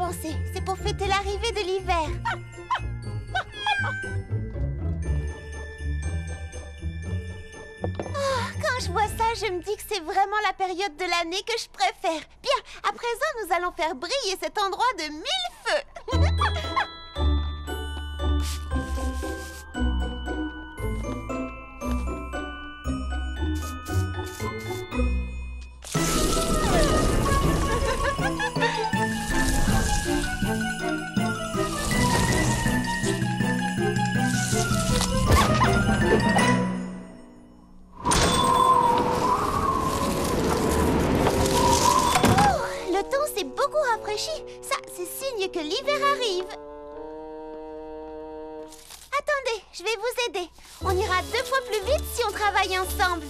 penser. C'est pour fêter l'arrivée de l'hiver. Oh, quand je vois ça, je me dis que c'est vraiment la période de l'année que je préfère. Bien, à présent, nous allons faire briller cet endroit de 1000 feux. Ça, c'est signe que l'hiver arrive. Attendez, je vais vous aider. On ira 2 fois plus vite si on travaille ensemble.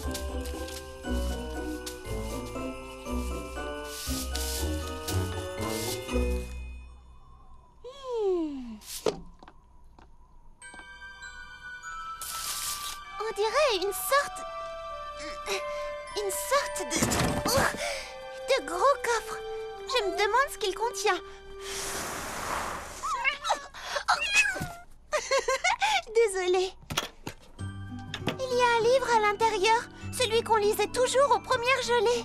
On dirait une sorte de gros coffre. Je me demande ce qu'il contient. Désolée. Il y a un livre à l'intérieur, celui qu'on lisait toujours aux premières gelées.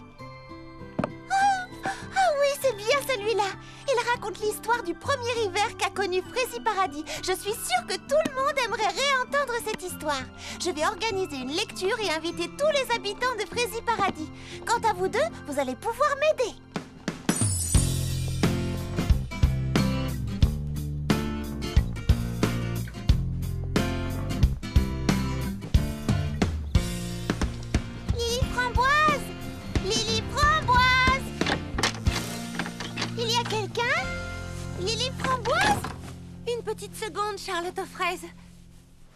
Ah oui, c'est bien celui-là. Il raconte l'histoire du premier hiver qu'a connu Frézy Paradis. Je suis sûre que tout le monde aimerait réentendre cette histoire. Je vais organiser une lecture et inviter tous les habitants de Frézy Paradis. Quant à vous deux, vous allez pouvoir m'aider. Petite seconde, Charlotte aux fraises.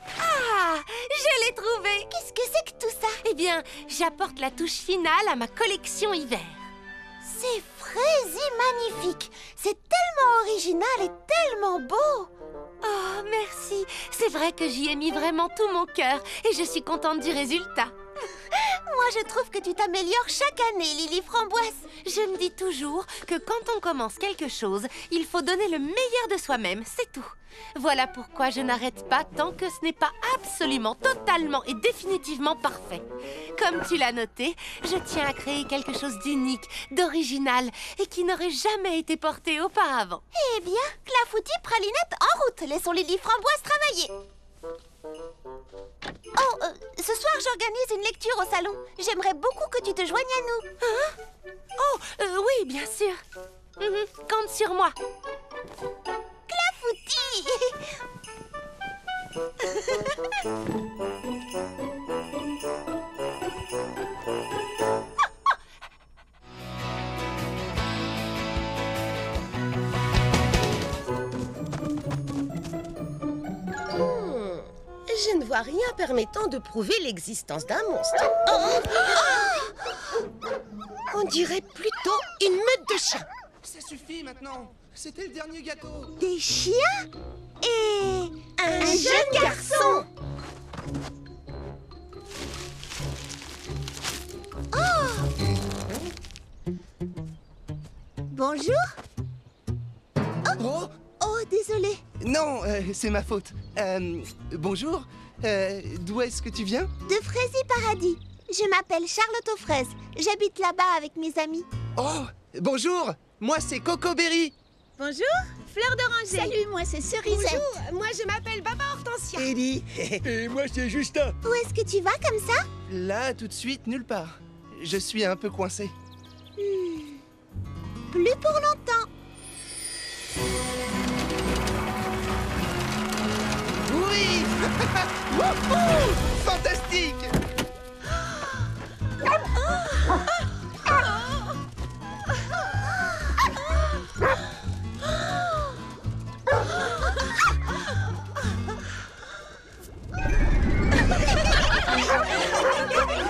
Ah, je l'ai trouvé. Qu'est-ce que c'est que tout ça? Eh bien, j'apporte la touche finale à ma collection hiver. C'est Frézy magnifique. C'est tellement original et tellement beau. Oh, merci. C'est vrai que j'y ai mis vraiment tout mon cœur et je suis contente du résultat. Moi, je trouve que tu t'améliores chaque année, Lily Framboise. Je me dis toujours que quand on commence quelque chose, il faut donner le meilleur de soi-même, c'est tout. Voilà pourquoi je n'arrête pas tant que ce n'est pas absolument, totalement et définitivement parfait. Comme tu l'as noté, je tiens à créer quelque chose d'unique, d'original et qui n'aurait jamais été porté auparavant. Eh bien, Clafoutis, Pralinette, en route. Laissons Lily Framboise travailler. Oh, ce soir j'organise une lecture au salon. J'aimerais beaucoup que tu te joignes à nous. Hein? Oh, oui, bien sûr. Compte sur moi. Clafoutis. Je ne vois rien permettant de prouver l'existence d'un monstre. Oh! On dirait plutôt une meute de chiens. Ça suffit maintenant. C'était le dernier gâteau. Des chiens et un jeune garçon. Oh! Bonjour. Oh! Oh, désolé. Non, c'est ma faute. Bonjour. D'où est-ce que tu viens? De Frézy Paradis. Je m'appelle Charlotte aux fraises. J'habite là-bas avec mes amis. Oh, bonjour. Moi, c'est Coco Berry. Bonjour, Fleur d'Oranger. Salut, moi c'est Cerisette. Bonjour, moi je m'appelle Papa Hortensia. Ellie. Et moi, c'est Justin. Où est-ce que tu vas comme ça? Là, tout de suite, nulle part. Je suis un peu coincé. Plus pour longtemps. Oui. Wouhou! Fantastique.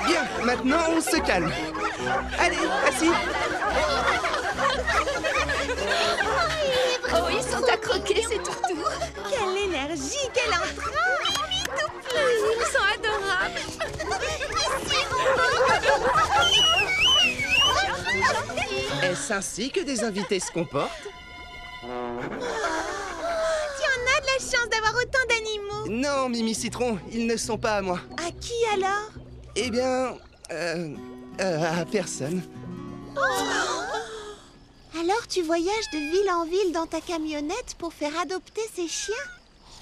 Bien, maintenant on se calme. Allez, assis. Oh, ils sont à croquer, ces toutous. Quelle énergie, quel entrain. Ils sont adorables. Est-ce ainsi que des invités se comportent? as de la chance d'avoir autant d'animaux. Non, Mimi Citron, ils ne sont pas à moi. À qui alors? Eh bien, à personne. Alors tu voyages de ville en ville dans ta camionnette pour faire adopter ces chiens?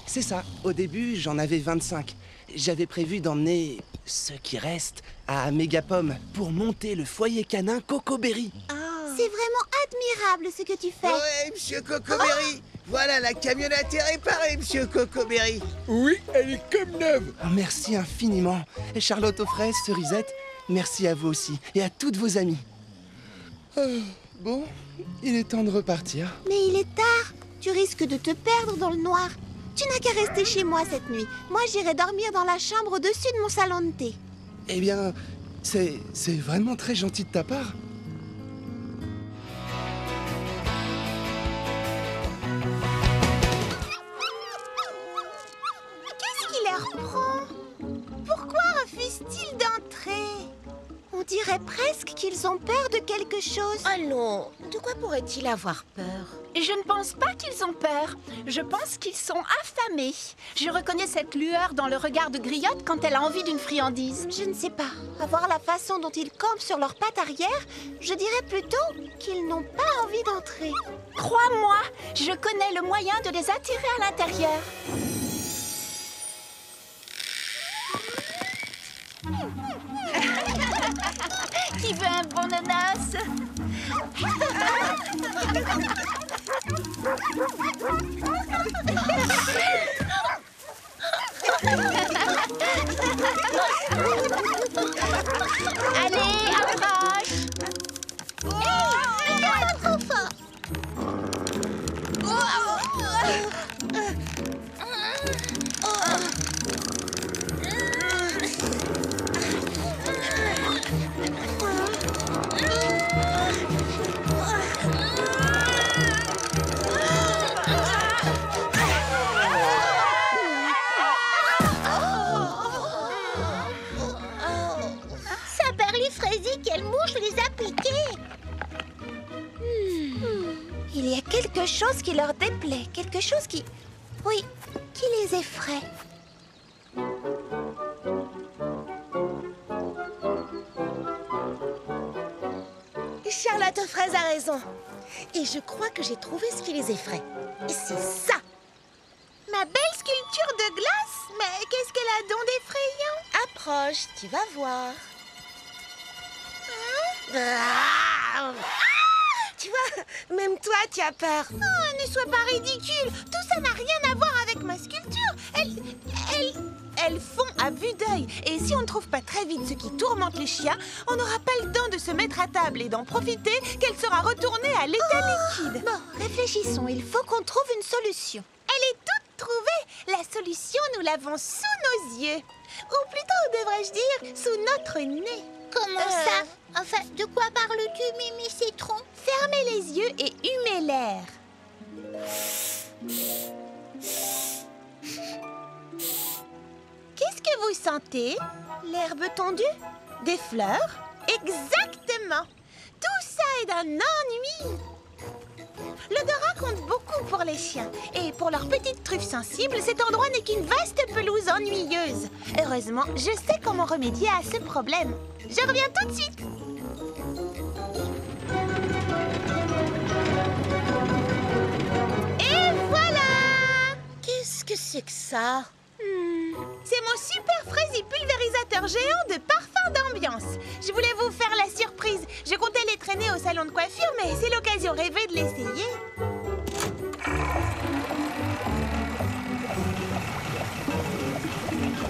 C'est ça. Au début, j'en avais 25. J'avais prévu d'emmener ceux qui restent à Mégapom pour monter le foyer canin Cocoberry. C'est vraiment admirable ce que tu fais. Ouais, monsieur Cocoberry. Voilà, la camionnette est réparée, monsieur Cocoberry. Oui, elle est comme neuve. Oh, merci infiniment. Et Charlotte aux fraises, Cerisette, merci à vous aussi et à toutes vos amies. Bon, il est temps de repartir. Mais il est tard. Tu risques de te perdre dans le noir. Tu n'as qu'à rester chez moi cette nuit. Moi, j'irai dormir dans la chambre au-dessus de mon salon de thé. Eh bien, c'est vraiment très gentil de ta part. Qu'est-ce qui leur prend? Pourquoi refusent-ils d'entrer? On dirait presque qu'ils ont peur de quelque chose. Oh non, de quoi pourrait-il avoir peur? Je ne pense pas qu'ils ont peur. Je pense qu'ils sont affamés. Je reconnais cette lueur dans le regard de Griotte quand elle a envie d'une friandise. Je ne sais pas. À voir la façon dont ils campent sur leurs pattes arrière, je dirais plutôt qu'ils n'ont pas envie d'entrer. Crois-moi, je connais le moyen de les attirer à l'intérieur. Qui veut un bon nonos? Allez, approche! Pas trop fort. Quelle mouche les a piqués! Il y a quelque chose qui leur déplaît, quelque chose qui... Oui, qui les effraie. Charlotte aux fraises a raison. Et je crois que j'ai trouvé ce qui les effraie. Et c'est ça! Ma belle sculpture de glace? Mais qu'est-ce qu'elle a donc d'effrayant? Approche, tu vas voir. Tu vois, même toi, tu as peur. Oh, ne sois pas ridicule. Tout ça n'a rien à voir avec ma sculpture. Elles font à vue d'œil. Et si on ne trouve pas très vite ce qui tourmente les chiens, on n'aura pas le temps de se mettre à table et d'en profiter qu'elle sera retournée à l'état liquide. Bon, réfléchissons. Il faut qu'on trouve une solution. Elle est toute trouvée. La solution, nous l'avons sous nos yeux. Ou plutôt, devrais-je dire, sous notre nez. Comment ça? Enfin, de quoi parles-tu, Mimi Citron? Fermez les yeux et humez l'air. Qu'est-ce que vous sentez? L'herbe tondue? Des fleurs? Exactement! Tout ça est d'un ennui! L'odorat compte beaucoup pour les chiens. Et pour leurs petites truffes sensibles, cet endroit n'est qu'une vaste pelouse ennuyeuse. Heureusement, je sais comment remédier à ce problème. Je reviens tout de suite. Et voilà! Qu'est-ce que c'est que ça? C'est mon super fraisipulvérisateur géant de parfum d'ambiance. Je voulais vous faire la surprise. Je comptais les traîner au salon de coiffure, mais c'est l'occasion rêvée de l'essayer.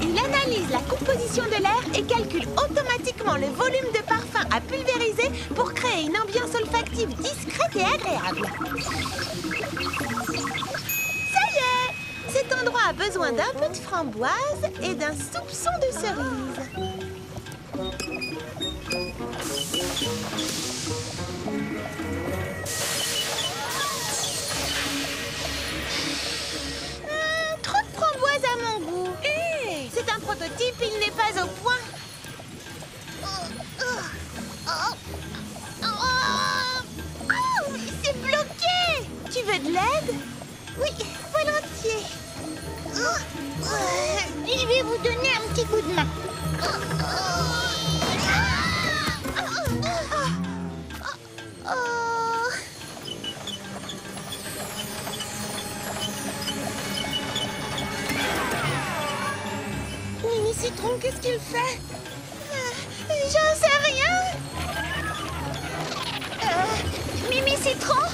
Il analyse la composition de l'air et calcule automatiquement le volume de parfum à pulvériser pour créer une ambiance olfactive discrète et agréable. Cet endroit a besoin d'un peu de framboise et d'un soupçon de cerise. Trop de framboise à mon goût. C'est un prototype, il n'est pas au point. C'est bloqué. Tu veut de l'aide? Oui, volontiers. Je vais vous donner un petit coup de main. Mimi Citron, qu'est-ce qu'il fait? J'en sais rien. Mimi Citron,